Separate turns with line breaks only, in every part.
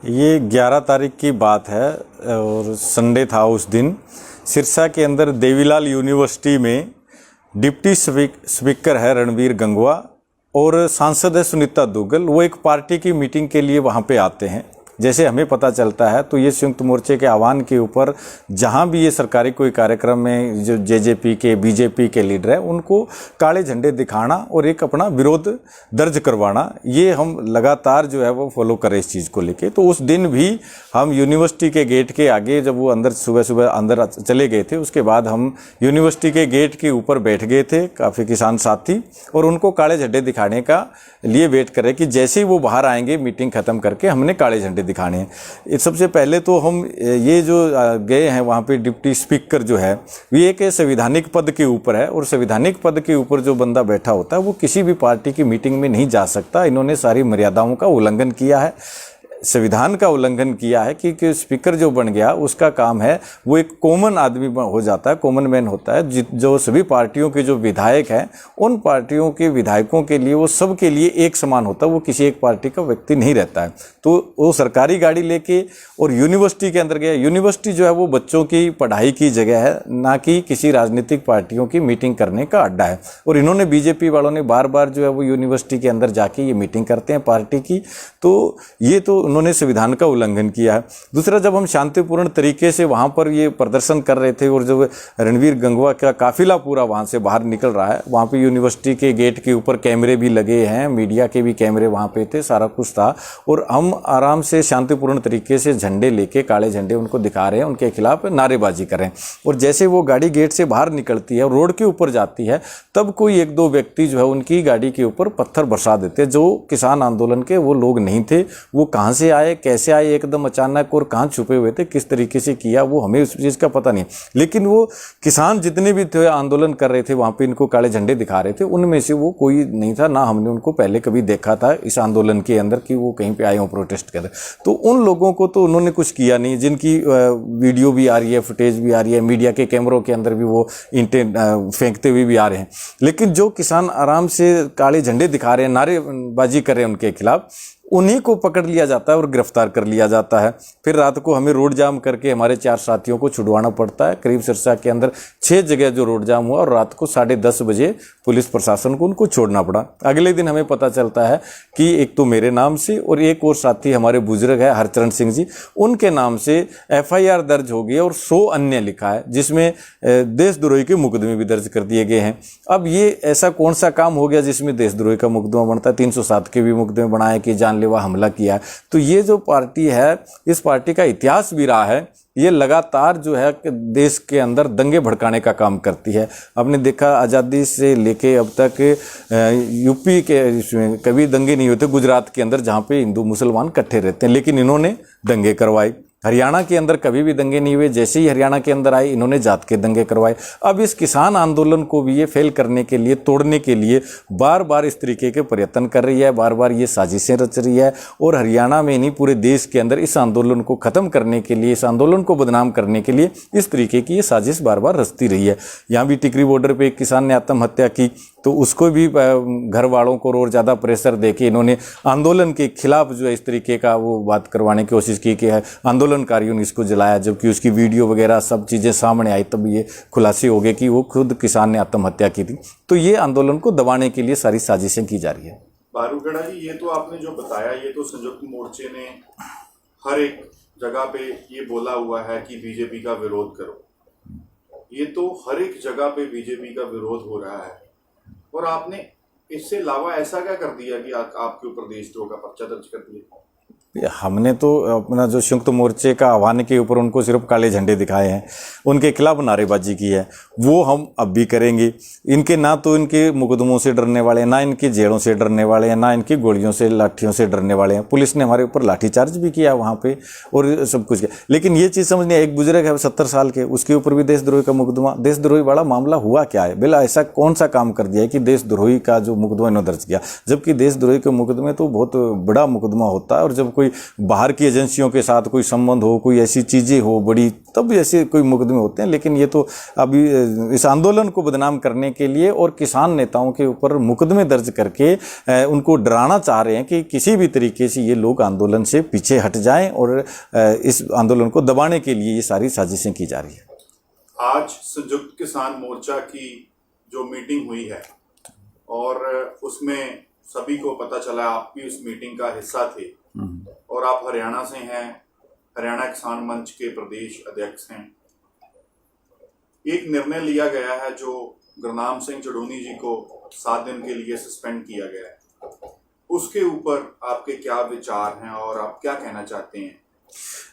ये 11 तारीख की बात है और संडे था उस दिन। सिरसा के अंदर देवीलाल यूनिवर्सिटी में डिप्टी स्पीकर है रणवीर गंगवा और सांसद है सुनीता दुग्गल। वो एक पार्टी की मीटिंग के लिए वहाँ पे आते हैं। जैसे हमें पता चलता है तो ये संयुक्त मोर्चे के आह्वान के ऊपर जहाँ भी ये सरकारी कोई कार्यक्रम में जो जेजेपी के बीजेपी के लीडर हैं उनको काले झंडे दिखाना और एक अपना विरोध दर्ज करवाना, ये हम लगातार जो है वो फॉलो करें इस चीज़ को लेके। तो उस दिन भी हम यूनिवर्सिटी के गेट के आगे जब वो अंदर सुबह अंदर चले गए थे, उसके बाद हम यूनिवर्सिटी के गेट के ऊपर बैठ गए थे काफ़ी किसान साथी और उनको काले झंडे दिखाने का लिए वेट करें कि जैसे ही वो बाहर आएंगे मीटिंग ख़त्म करके हमने काले झंडे दिखाने हैं। सबसे पहले तो हम ये जो गए हैं वहाँ पे डिप्टी स्पीकर जो है ये एक संवैधानिक पद के ऊपर है और संवैधानिक पद के ऊपर जो बंदा बैठा होता है वो किसी भी पार्टी की मीटिंग में नहीं जा सकता। इन्होंने सारी मर्यादाओं का उल्लंघन किया है, संविधान का उल्लंघन किया है कि स्पीकर जो बन गया उसका काम है वो एक कॉमन आदमी हो जाता है, कॉमन मैन होता है। जो सभी पार्टियों के जो विधायक हैं उन पार्टियों के विधायकों के लिए वो सबके लिए एक समान होता है, वो किसी एक पार्टी का व्यक्ति नहीं रहता है। तो वो सरकारी गाड़ी लेके और यूनिवर्सिटी के अंदर गया। यूनिवर्सिटी जो है वो बच्चों की पढ़ाई की जगह है, ना कि किसी राजनीतिक पार्टियों की मीटिंग करने का अड्डा है। और इन्होंने बीजेपी वालों ने बार बार जो है वो यूनिवर्सिटी के अंदर जाके ये मीटिंग करते हैं पार्टी की, तो ये तो उन्होंने संविधान का उल्लंघन किया है। दूसरा, जब हम शांतिपूर्ण तरीके से वहाँ पर ये प्रदर्शन कर रहे थे और जब रणवीर गंगवा का काफिला पूरा वहाँ से बाहर निकल रहा है, वहाँ पे यूनिवर्सिटी के गेट के ऊपर कैमरे भी लगे हैं, मीडिया के भी कैमरे वहाँ पे थे, सारा कुछ था और हम आराम से शांतिपूर्ण तरीके से झंडे लेके काले झंडे उनको दिखा रहे हैं, उनके खिलाफ नारेबाजी कर रहे हैं। और जैसे वो गाड़ी गेट से बाहर निकलती है और रोड के ऊपर जाती है तब कोई एक दो व्यक्ति जो है उनकी गाड़ी के ऊपर पत्थर बरसा देते हैं। जो किसान आंदोलन के वो लोग नहीं थे, वो कहाँ से आए, कैसे आए, एकदम अचानक और कहाँ छुपे हुए थे, किस तरीके से किया वो हमें उस चीज़ का पता नहीं। लेकिन वो किसान जितने भी थे आंदोलन कर रहे थे वहाँ पे इनको काले झंडे दिखा रहे थे, उनमें से वो कोई नहीं था, ना हमने उनको पहले कभी देखा था इस आंदोलन के अंदर कि वो कहीं पे आए हों प्रोटेस्ट कर। तो उन लोगों को तो उन्होंने कुछ किया नहीं, जिनकी वीडियो भी आ रही है, फुटेज भी आ रही है, मीडिया के कैमरों के अंदर भी वो ईंटें फेंकते हुए भी आ रहे हैं। लेकिन जो किसान आराम से काले झंडे दिखा रहे हैं, नारेबाजी कर रहे हैं उनके खिलाफ, उन्हीं को पकड़ लिया जाता है और गिरफ्तार कर लिया जाता है। फिर रात को हमें रोड जाम करके हमारे 4 साथियों को छुड़वाना पड़ता है। करीब सिरसा के अंदर 6 जगह जो रोड जाम हुआ और रात को 10:30 बजे पुलिस प्रशासन को उनको छोड़ना पड़ा। अगले दिन हमें पता चलता है कि एक तो मेरे नाम से और एक और साथी हमारे बुजुर्ग है हरचरण सिंह जी, उनके नाम से FIR दर्ज हो गई और 100 अन्य लिखा है, जिसमें देशद्रोही के मुकदमे भी दर्ज कर दिए गए हैं। अब ये ऐसा कौन सा काम हो गया जिसमें देशद्रोही का मुकदमा बनता है? 307 के भी मुकदमे बनाए कि जानलेवा हमला किया है। तो ये जो पार्टी है, इस पार्टी का इतिहास भी रहा है, ये लगातार जो है देश के अंदर दंगे भड़काने का काम करती है। आपने देखा आज़ादी से लेके अब तक यूपी के इसमें कभी दंगे नहीं होते, गुजरात के अंदर जहाँ पे हिंदू मुसलमान इकट्ठे रहते हैं, लेकिन इन्होंने दंगे करवाए। हरियाणा के अंदर कभी भी दंगे नहीं हुए, जैसे ही हरियाणा के अंदर आए इन्होंने जात के दंगे करवाए। अब इस किसान आंदोलन को भी ये फेल करने के लिए, तोड़ने के लिए बार बार इस तरीके के प्रयत्न कर रही है, बार बार ये साजिशें रच रही है। और हरियाणा में नहीं, पूरे देश के अंदर इस आंदोलन को ख़त्म करने के लिए, इस आंदोलन को बदनाम करने के लिए इस तरीके की ये साजिश बार बार रचती रही है। यहाँ भी टिकरी बॉर्डर पर एक किसान ने आत्महत्या की, तो उसको भी घर वालों को और ज़्यादा प्रेशर देके इन्होंने आंदोलन के खिलाफ जो है इस तरीके का वो बात करवाने की कोशिश की कि आंदोलनकारियों ने इसको जलाया, जबकि उसकी वीडियो वगैरह सब चीज़ें सामने आई तब ये खुलासे हो गए कि वो खुद किसान ने आत्महत्या की थी। तो ये आंदोलन को दबाने के लिए सारी साजिशें की जा रही है।
बारूगढ़ा जी, ये तो आपने जो बताया, ये तो संयुक्त मोर्चे ने हर एक जगह पे ये बोला हुआ है कि बीजेपी का विरोध करो। ये तो हर एक जगह पे बीजेपी का विरोध हो रहा है और आपने इससे अलावा ऐसा क्या कर दिया कि आपके ऊपर देशद्रोह का पर्चा दर्ज कर दिया?
हमने तो अपना जो संयुक्त मोर्चे का आह्वान के ऊपर उनको सिर्फ काले झंडे दिखाए हैं, उनके खिलाफ नारेबाजी की है, वो हम अब भी करेंगे। इनके ना तो इनके मुकदमों से डरने वाले हैं, ना इनकी जेलों से डरने वाले हैं, ना इनकी गोलियों से, लाठियों से डरने वाले हैं। पुलिस ने हमारे ऊपर लाठीचार्ज भी किया वहाँ पे और सब कुछ किया। लेकिन ये चीज़ समझ नहीं, एक बुजुर्ग है 70 साल के, उसके ऊपर भी देशद्रोही का मुकदमा, देशद्रोही वाला मामला हुआ क्या है? बिल्कुल ऐसा कौन सा काम कर दिया है कि देशद्रोही का जो मुकदमा इन्होंने दर्ज किया? जबकि देशद्रोही के मुकदमे तो बहुत बड़ा मुकदमा होता है और जब कोई बाहर की एजेंसियों के साथ कोई संबंध हो, कोई ऐसी चीज़ें हो बड़ी, तब ऐसे कोई मुकदमे होते हैं। लेकिन ये तो अभी इस आंदोलन को बदनाम करने के लिए और किसान नेताओं के ऊपर मुकदमे दर्ज करके उनको डराना चाह रहे हैं कि किसी भी तरीके से ये लोग आंदोलन से पीछे हट जाएं, और इस आंदोलन को दबाने के लिए ये सारी साजिशें की जा रही है।
आज संयुक्त किसान मोर्चा की जो मीटिंग हुई है और उसमें सभी को पता चला, आप भी उस मीटिंग का हिस्सा थे और आप हरियाणा से हैं, हरियाणा किसान मंच के प्रदेश अध्यक्ष हैं। एक निर्णय लिया गया है जो गुरनाम सिंह चडूनी जी को 7 दिन के लिए सस्पेंड किया गया है, उसके ऊपर आपके क्या विचार हैं और आप क्या कहना चाहते हैं?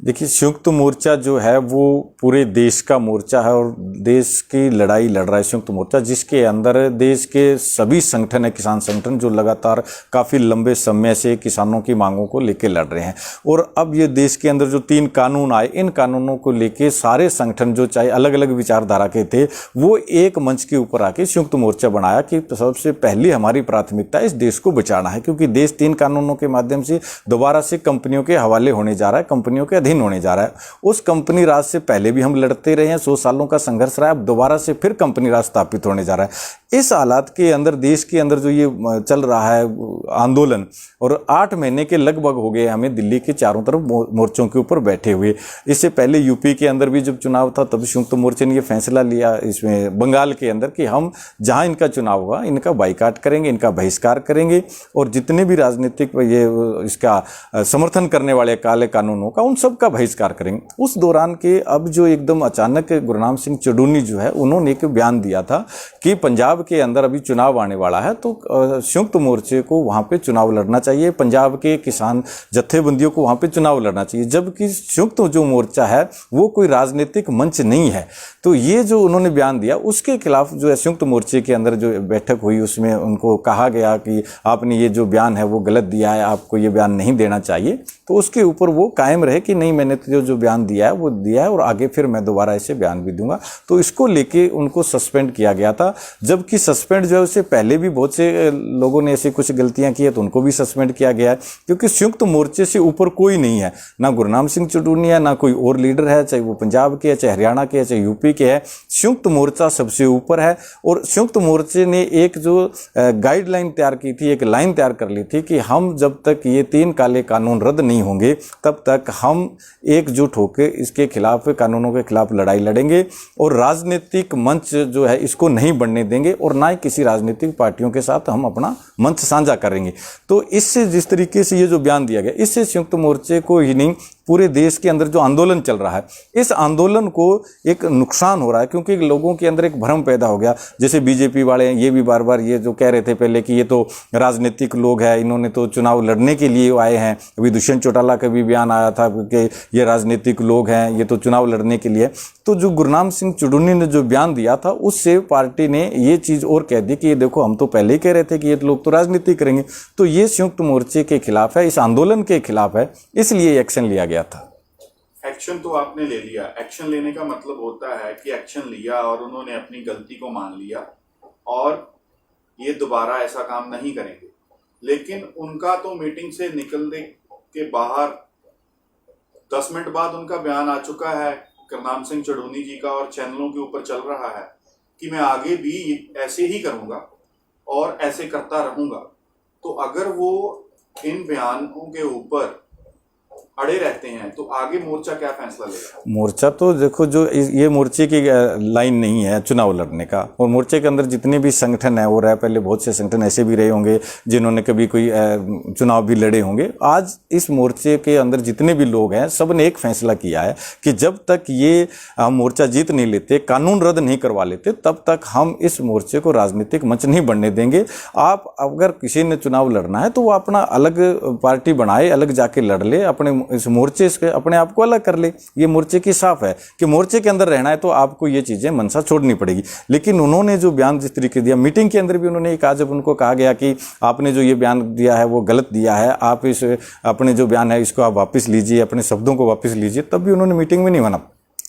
देखिए, संयुक्त मोर्चा जो है वो पूरे देश का मोर्चा है और देश की लड़ाई लड़ रहा है संयुक्त मोर्चा, जिसके अंदर देश के सभी संगठन है, किसान संगठन, जो लगातार काफ़ी लंबे समय से किसानों की मांगों को लेकर लड़ रहे हैं। और अब ये देश के अंदर जो 3 कानून आए, इन कानूनों को लेकर सारे संगठन जो चाहे अलग अलग विचारधारा के थे, वो एक मंच के ऊपर आके संयुक्त मोर्चा बनाया कि सबसे पहली हमारी प्राथमिकता इस देश को बचाना है, क्योंकि देश 3 कानूनों के माध्यम से दोबारा से कंपनियों के हवाले होने जा रहा है, कंपनियों के अधीन होने जा रहा है। उस कंपनी राज से पहले भी हम लड़ते रहे हैं, 100 सालों का संघर्ष रहा है, अब दोबारा से फिर कंपनी राज स्थापित होने जा रहा है। इस हालात के अंदर देश के अंदर जो ये चल रहा है आंदोलन, और 8 महीने के लगभग हो गए हमें दिल्ली के चारों तरफ मोर्चों के ऊपर बैठे हुए। इससे पहले यूपी के अंदर भी जब चुनाव था तब संयुक्त मोर्चे ने ये फैसला लिया, इसमें बंगाल के अंदर, कि हम जहां इनका चुनाव हुआ इनका बाइकाट करेंगे, इनका बहिष्कार करेंगे, और जितने भी राजनीतिक ये इसका समर्थन करने वाले काले कानूनों का, उन सब का बहिष्कार करेंगे। उस दौरान के अब जो एकदम अचानक गुरनाम सिंह चडूनी जो है, उन्होंने एक बयान दिया था कि पंजाब के अंदर अभी चुनाव आने वाला है, तो संयुक्त मोर्चे को वहां पे चुनाव लड़ना चाहिए, पंजाब के किसान जत्थेबंदियों को वहां पे चुनाव लड़ना चाहिए, जबकि संयुक्त जो मोर्चा है वो कोई राजनीतिक मंच नहीं है। तो ये जो उन्होंने बयान दिया, उसके खिलाफ जो है संयुक्त मोर्चे के अंदर जो बैठक हुई, उसमें उनको कहा गया कि आपने ये जो बयान है वो गलत दिया है, आपको ये बयान नहीं देना चाहिए। तो उसके ऊपर वो कायम रहे कि नहीं, मैंने तो जो बयान दिया है वो दिया है और आगे फिर मैं दोबारा ऐसे बयान भी दूंगा। तो इसको लेके उनको सस्पेंड किया गया था, जबकि सस्पेंड जो है उससे पहले भी बहुत से लोगों ने ऐसे कुछ गलतियां की है, तो उनको भी सस्पेंड किया गया है। क्योंकि संयुक्त मोर्चे से ऊपर कोई नहीं है, ना गुरनाम सिंह चडूनी है, ना कोई और लीडर है, चाहे वो पंजाब के है, चाहे हरियाणा के है, चाहे यूपी के है। संयुक्त मोर्चा सबसे ऊपर है। और संयुक्त मोर्चे ने एक जो गाइडलाइन तैयार की थी, एक लाइन तैयार कर ली थी कि हम जब तक ये 3 काले कानून रद्द नहीं होंगे तब तक हम एकजुट होकर इसके खिलाफ, कानूनों के खिलाफ लड़ाई लड़ेंगे, और राजनीतिक मंच जो है इसको नहीं बनने देंगे, और ना ही किसी राजनीतिक पार्टियों के साथ हम अपना मंच साझा करेंगे। तो इससे जिस तरीके से ये जो बयान दिया गया, इससे संयुक्त मोर्चे को ही नहीं, पूरे देश के अंदर जो आंदोलन चल रहा है, इस आंदोलन को एक नुकसान हो रहा है। क्योंकि लोगों के अंदर एक भ्रम पैदा हो गया, जैसे बीजेपी वाले हैं, ये भी बार बार ये जो कह रहे थे पहले कि ये तो राजनीतिक लोग हैं, इन्होंने तो चुनाव लड़ने के लिए आए हैं। अभी दुष्यंत चौटाला का भी बयान आया था कि ये राजनीतिक लोग हैं, ये तो चुनाव लड़ने के लिए। तो जो गुरनाम सिंह चडूनी ने जो बयान दिया था, उससे पार्टी ने ये चीज़ और कह दी कि ये देखो, हम तो पहले ही कह रहे थे कि ये लोग तो राजनीति करेंगे। तो ये संयुक्त मोर्चे के खिलाफ है, इस आंदोलन के खिलाफ है, इसलिए एक्शन लिया गया था।
एक्शन तो आपने ले लिया। एक्शन लेने का मतलब होता है कि एक्शन लिया और उन्होंने अपनी गलती को मान लिया और ये दोबारा ऐसा काम नहीं करेंगे। लेकिन उनका तो मीटिंग से निकलने के बाहर 10 मिनट बाद उनका बयान आ चुका है गुरनाम सिंह चडूनी जी का, और चैनलों के ऊपर चल रहा है कि मैं आगे भी ऐसे ही करूंगा और ऐसे करता रहूंगा। तो अगर वो इन बयानों के ऊपर अड़े रहते हैं तो आगे मोर्चा क्या फैसला लेगा?
मोर्चा तो देखो, जो ये मोर्चे की लाइन नहीं है चुनाव लड़ने का, और मोर्चे के अंदर जितने भी संगठन है वो रहे, पहले बहुत से संगठन ऐसे भी रहे होंगे जिन्होंने कभी कोई चुनाव भी लड़े होंगे। आज इस मोर्चे के अंदर जितने भी लोग हैं, सब ने एक फैसला किया है कि जब तक ये मोर्चा जीत नहीं लेते, कानून रद्द नहीं करवा लेते, तब तक हम इस मोर्चे को राजनीतिक मंच नहीं बनने देंगे। आप अगर किसी ने चुनाव लड़ना है तो वो अपना अलग पार्टी बनाए, अलग जाके लड़ ले, अपने इस मोर्चे से अपने आप को अलग कर ले। ये मोर्चे की साफ है कि मोर्चे के अंदर रहना है तो आपको ये चीजें मनसा छोड़नी पड़ेगी। लेकिन उन्होंने जो बयान जिस तरीके दिया, मीटिंग के अंदर भी उन्होंने कहा, जब उनको कहा गया कि आपने जो ये बयान दिया है वो गलत दिया है, आप इस अपने जो बयान है इसको आप वापस लीजिए, अपने शब्दों को वापस लीजिए, तब भी उन्होंने मीटिंग में नहीं माना।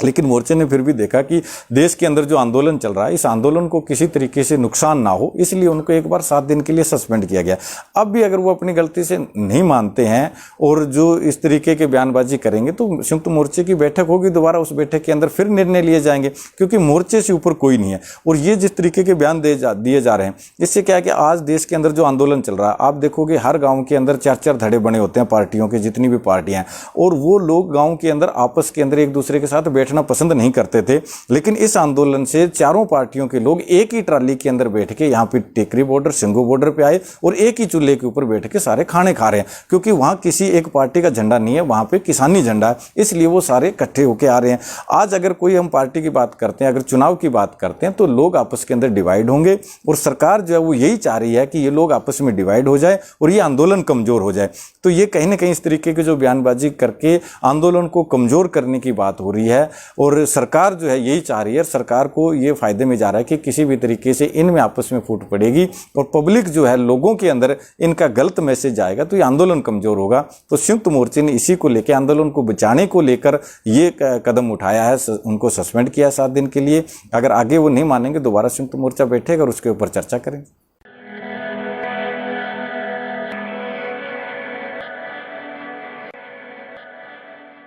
लेकिन मोर्चे ने फिर भी देखा कि देश के अंदर जो आंदोलन चल रहा है, इस आंदोलन को किसी तरीके से नुकसान ना हो, इसलिए उनको एक बार 7 दिन के लिए सस्पेंड किया गया। अब भी अगर वो अपनी गलती से नहीं मानते हैं और जो इस तरीके के बयानबाजी करेंगे तो संयुक्त मोर्चे की बैठक होगी, दोबारा उस बैठक के अंदर फिर निर्णय लिए जाएंगे, क्योंकि मोर्चे से ऊपर कोई नहीं है। और ये जिस तरीके के बयान दिए जा रहे हैं, इससे क्या है कि आज देश के अंदर जो आंदोलन चल रहा है, आप देखोगे हर गाँव के अंदर 4-4 धड़े बने होते हैं पार्टियों के, जितनी भी पार्टियां हैं, और वो लोग गाँव के अंदर आपस के अंदर एक दूसरे के साथ बैठना पसंद नहीं करते थे। लेकिन इस आंदोलन से चारों पार्टियों के लोग एक ही ट्राली के अंदर बैठ के यहाँ पे टेकरी बॉर्डर, सिंगू बॉर्डर पे आए और एक ही चूल्हे के ऊपर बैठ के सारे खाने खा रहे हैं, क्योंकि वहाँ किसी एक पार्टी का झंडा नहीं है, वहाँ पे किसानी झंडा है, इसलिए वो सारे इकट्ठे होके आ रहे हैं। आज अगर कोई हम पार्टी की बात करते हैं, अगर चुनाव की बात करते हैं, तो लोग आपस के अंदर डिवाइड होंगे, और सरकार जो है वो यही चाह रही है कि ये लोग आपस में डिवाइड हो जाए और ये आंदोलन कमजोर हो जाए। तो ये कहीं ना कहीं इस तरीके के जो बयानबाजी करके आंदोलन को कमजोर करने की बात हो रही है, और सरकार जो है यही चाह रही है। सरकार को ये फायदे में जा रहा है कि किसी भी तरीके से इनमें आपस में फूट पड़ेगी और पब्लिक जो है, लोगों के अंदर इनका गलत मैसेज आएगा, तो ये आंदोलन कमजोर होगा। तो संयुक्त मोर्चे ने इसी को लेकर, आंदोलन को बचाने को लेकर ये कदम उठाया है, उनको सस्पेंड किया 7 दिन के लिए। अगर आगे वो नहीं मानेंगे, दोबारा संयुक्त मोर्चा बैठेगा और उसके ऊपर चर्चा करेंगे।